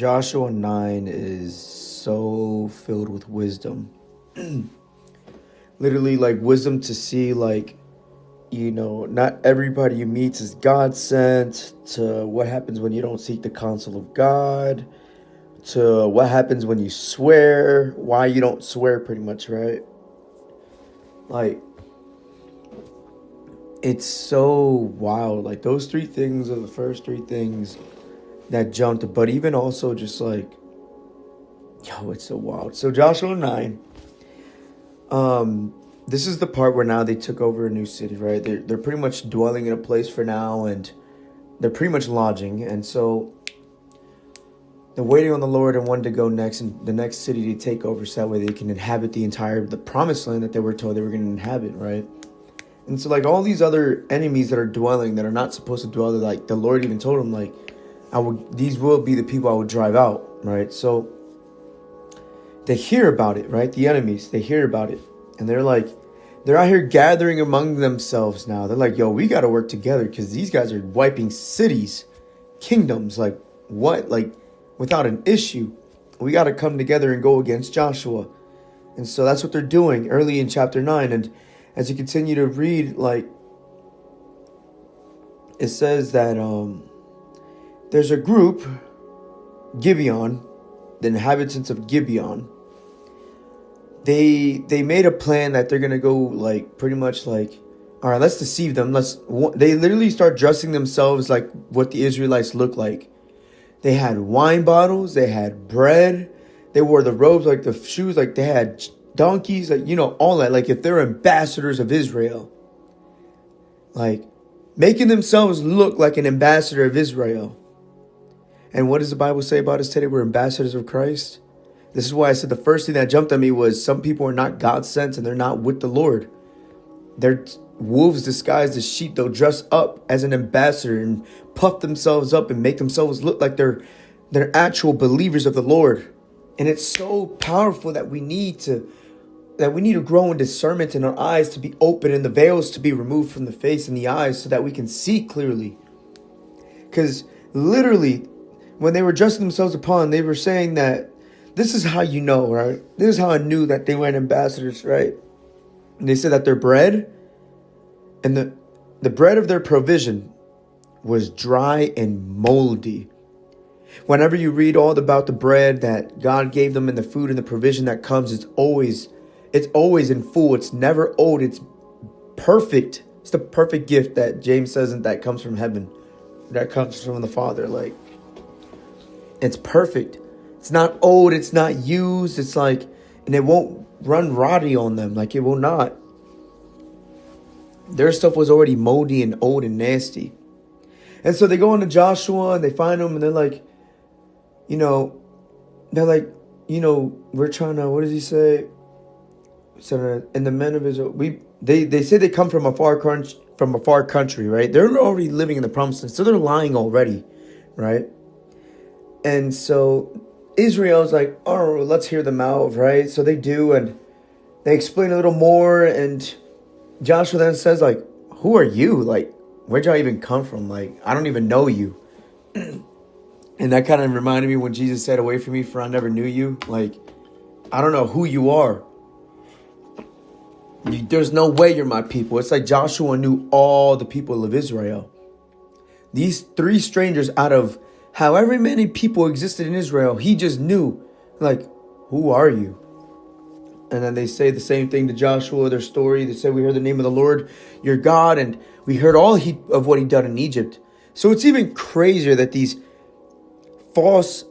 Joshua 9 is so filled with wisdom. Literally, like, wisdom to see, like, not everybody you meet is God sent, to what happens when you don't seek the counsel of God, to what happens when you swear, why you don't swear, pretty much, right? Like, it's so wild. Like, those three things are the first three things that jumped. But even also just like, it's so wild. So Joshua 9, this is the part where now they took over a new city, right? They're pretty much dwelling in a place for now, and they're pretty much lodging. And so they're waiting on the Lord and wanted to go next, and the next city to take over, so that way they can inhabit the promised land that they were told they were going to inhabit, right? And so, like, all these other enemies that are dwelling, that are not supposed to dwell, like, the Lord even told them, like, these will be the people I would drive out, right? So they hear about it, right? The enemies, they hear about it. And they're out here gathering among themselves now. They're like, yo, we got to work together, because these guys are wiping cities, kingdoms, like, what? Like, without an issue. We got to come together and go against Joshua. And so that's what they're doing early in chapter 9. And as you continue to read, like, it says that there's a group, Gibeon, the inhabitants of Gibeon. They made a plan that they're going to go, like, pretty much like, all right, let's deceive them. They literally start dressing themselves like what the Israelites look like. They had wine bottles, they had bread, they wore the robes, like the shoes, like they had donkeys, like, all that. Like, if they're ambassadors of Israel, like, making themselves look like an ambassador of Israel. And what does the Bible say about us today? We're ambassadors of Christ. This is why I said the first thing that jumped at me was some people are not God sent, and they're not with the Lord. They're wolves disguised as sheep. They'll dress up as an ambassador and puff themselves up and make themselves look like they're actual believers of the Lord. And it's so powerful that we need to grow in discernment, in our eyes to be open, and the veils to be removed from the face and the eyes, so that we can see clearly. Because literally, when they were dressing themselves upon, they were saying that this is how you know, right? This is how I knew that they weren't ambassadors, right? And they said that their bread and the bread of their provision was dry and moldy. Whenever you read all about the bread that God gave them and the food and the provision that comes, it's always in full. It's never old. It's perfect. It's the perfect gift that James says that comes from heaven, that comes from the Father. Like, it's perfect. It's not old. It's not used. It's like, and it won't run rotty on them. Like, it will not. Their stuff was already moldy and old and nasty. And so they go into Joshua and they find him, and they're like, we're trying to, what does he say? So, and the men of Israel, they say they come from a far country, right? They're already living in the promised land, so they're lying already, right? And so Israel's like, oh, let's hear them out, right? So they do, and they explain a little more, and Joshua then says, like, who are you? Like, where'd y'all even come from? Like, I don't even know you. And that kind of reminded me when Jesus said, away from me, for I never knew you. Like, I don't know who you are. There's no way you're my people. It's like Joshua knew all the people of Israel. These three strangers out of however many people existed in Israel, he just knew, like, who are you? And then they say the same thing to Joshua, their story. They say, we heard the name of the Lord, your God, and we heard all of what he'd done in Egypt. So it's even crazier that these false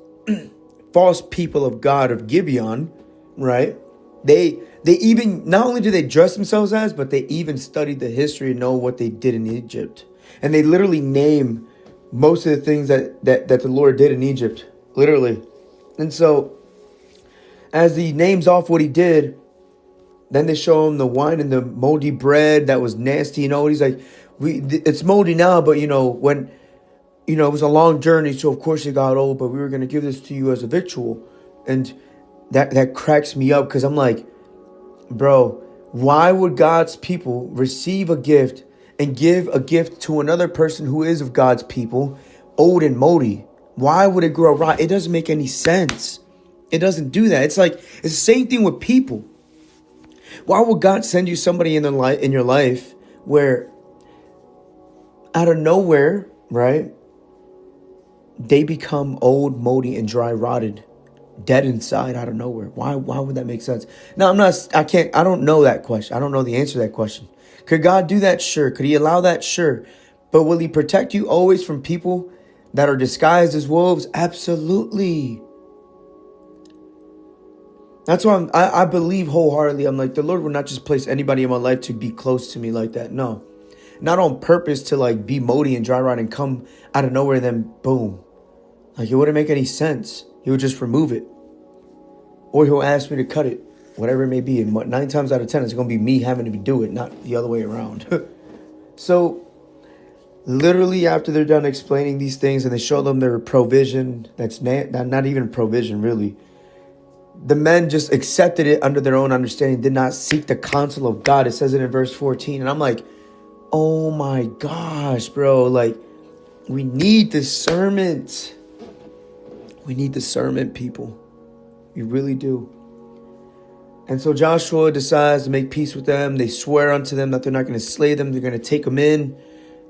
people of God of Gibeon, right? They even, not only do they dress themselves as, but they even studied the history and know what they did in Egypt. And they literally name most of the things that the Lord did in Egypt, literally. And so as he names off what he did, then they show him the wine and the moldy bread that was nasty. He's like, it's moldy now, but when it was a long journey, so of course it got old, but we were going to give this to you as a victual. And that cracks me up, because I'm like, bro, why would God's people receive a gift and give a gift to another person who is of God's people, old and moldy? Why would it grow rot? It doesn't make any sense. It doesn't do that. It's the same thing with people. Why would God send you somebody in your life where out of nowhere, right, they become old, moldy, and dry, rotted, dead inside out of nowhere? Why would that make sense? Now, I don't know that question. I don't know the answer to that question. Could God do that? Sure. Could he allow that? Sure. But will he protect you always from people that are disguised as wolves? Absolutely. That's why I believe wholeheartedly. I'm like, the Lord will not just place anybody in my life to be close to me like that. No, not on purpose to like be moldy and dry rot and come out of nowhere and then boom. Like, it wouldn't make any sense. He would just remove it. Or he'll ask me to cut it, whatever it may be. And 9 times out of 10, it's going to be me having to do it, not the other way around. So literally after they're done explaining these things and they show them their provision, that's not even provision really. The men just accepted it under their own understanding, did not seek the counsel of God. It says it in verse 14. And I'm like, oh my gosh, bro. Like, we need discernment. We need discernment, people. We really do. And so Joshua decides to make peace with them. They swear unto them that they're not going to slay them. They're going to take them in.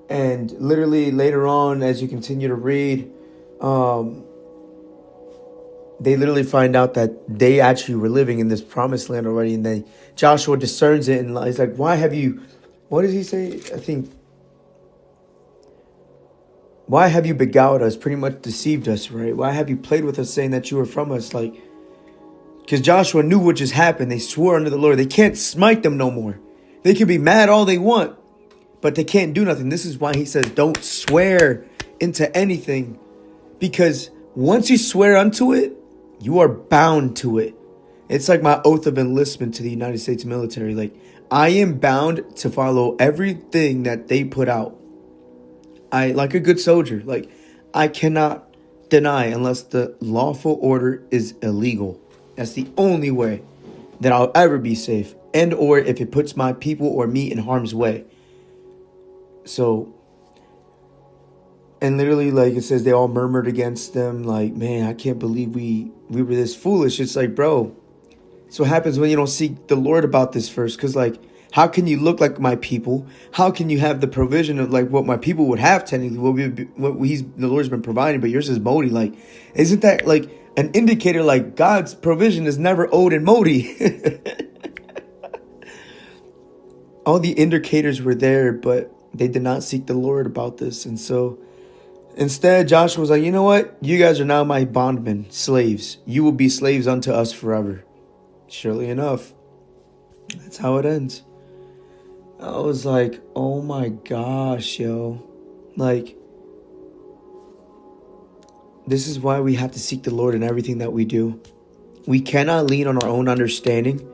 And literally later on, as you continue to read, they literally find out that they actually were living in this promised land already. And Joshua discerns it. And he's like, why have you, what does he say? I think, why have you beguiled us? Pretty much deceived us, right? Why have you played with us saying that you were from us? Like, because Joshua knew what just happened. They swore under the Lord. They can't smite them no more. They can be mad all they want, but they can't do nothing. This is why he says, don't swear into anything. Because once you swear unto it, you are bound to it. It's like my oath of enlistment to the United States military. Like, I am bound to follow everything that they put out. Like a good soldier, like, I cannot deny unless the lawful order is illegal. That's the only way that I'll ever be safe. And or if it puts my people or me in harm's way. So, and literally, like it says, they all murmured against them. Like, man, I can't believe we were this foolish. It's like, bro, that's what happens when you don't seek the Lord about this first. Because, like, how can you look like my people? How can you have the provision of like what my people would have technically? The Lord's been providing, but yours is moldy. Like, isn't that like an indicator? Like, God's provision is never old and moldy. All the indicators were there, but they did not seek the Lord about this. And so instead, Joshua was like, you know what? You guys are now my bondmen, slaves. You will be slaves unto us forever. Surely enough, that's how it ends. I was like, oh my gosh, yo. Like, this is why we have to seek the Lord in everything that we do. We cannot lean on our own understanding.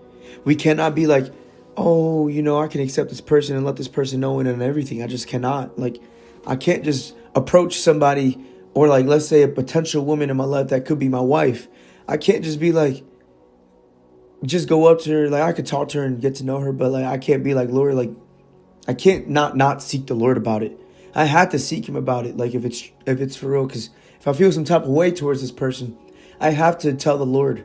We cannot be like, oh, you know, I can accept this person and let this person know it and everything. I just cannot. Like, I can't just approach somebody or like, let's say a potential woman in my life that could be my wife. I can't just be like, just go up to her. Like, I could talk to her and get to know her, but like, I can't be like, Lord, like, I can't not seek the Lord about it. I had to seek him about it. Like, if it's for real, because if I feel some type of way towards this person, I have to tell the Lord,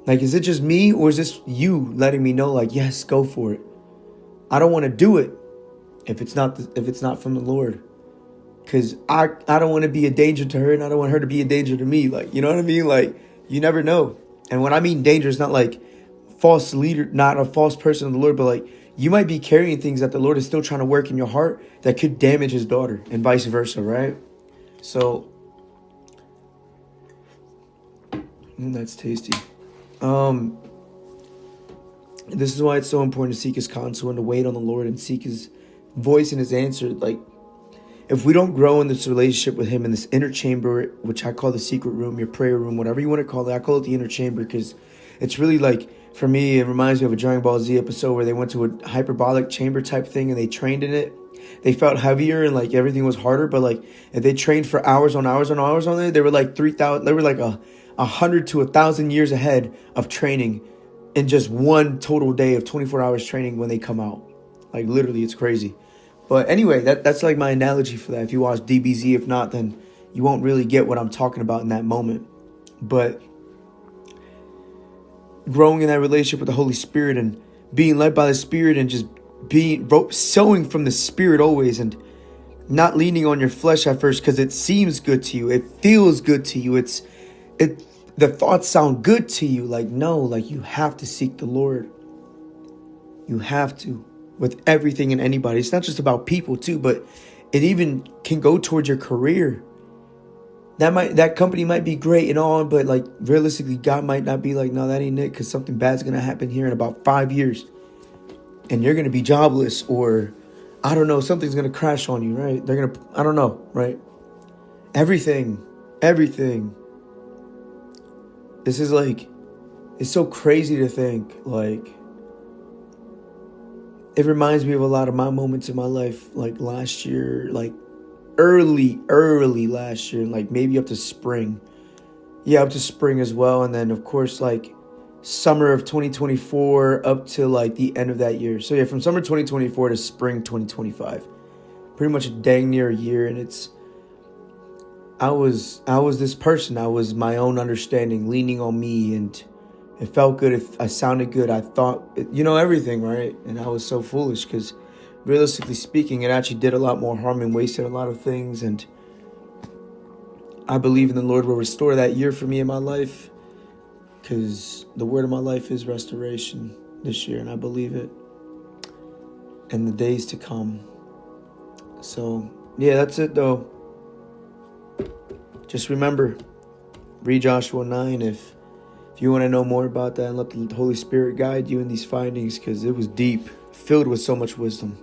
like, is it just me or is this you letting me know, like, yes, go for it. I don't want to do it if it's not from the Lord, because I don't want to be a danger to her and I don't want her to be a danger to me. Like, you know what I mean? Like, you never know. And when I mean danger, it's not like false leader, not a false person of the Lord, but like you might be carrying things that the Lord is still trying to work in your heart that could damage his daughter and vice versa, right? So, that's tasty. This is why it's so important to seek his counsel and to wait on the Lord and seek his voice and his answer. Like, if we don't grow in this relationship with him in this inner chamber, which I call the secret room, your prayer room, whatever you want to call it, I call it the inner chamber because it's really like, for me, it reminds me of a Dragon Ball Z episode where they went to a hyperbolic chamber type thing and they trained in it. They felt heavier and like everything was harder, but like if they trained for hours on hours on hours on it, they were like 3,000, they were like 100 to 1,000 years ahead of training in just one total day of 24 hours training when they come out. Like, literally, it's crazy. But anyway, that's like my analogy for that. If you watch DBZ, if not, then you won't really get what I'm talking about in that moment. But growing in that relationship with the Holy Spirit and being led by the Spirit and just sowing from the Spirit always, and not leaning on your flesh at first because it seems good to you. It feels good to you. The thoughts sound good to you. Like, no, like you have to seek the Lord. You have to, with everything and anybody. It's not just about people too, but it even can go towards your career. That company might be great and all, but like realistically, God might not be like, no, that ain't it, because something bad's going to happen here in about 5 years. And you're going to be jobless, or I don't know, something's going to crash on you, right? I don't know, right? Everything. This is like, it's so crazy to think, like, it reminds me of a lot of my moments in my life, like last year, like early last year, like maybe up to spring. Yeah, up to spring as well. And then, of course, like summer of 2024 up to like the end of that year. So yeah, from summer 2024 to spring 2025, pretty much a dang near a year. And I was this person. I was my own understanding, leaning on me, and it felt good. I sounded good. I thought, everything, right? And I was so foolish because realistically speaking, it actually did a lot more harm and wasted a lot of things. And I believe in the Lord will restore that year for me in my life, because the word of my life is restoration this year, and I believe it, and the days to come. So yeah, that's it though. Just remember, read Joshua 9 if you want to know more about that, and let the Holy Spirit guide you in these findings, because it was deep, filled with so much wisdom.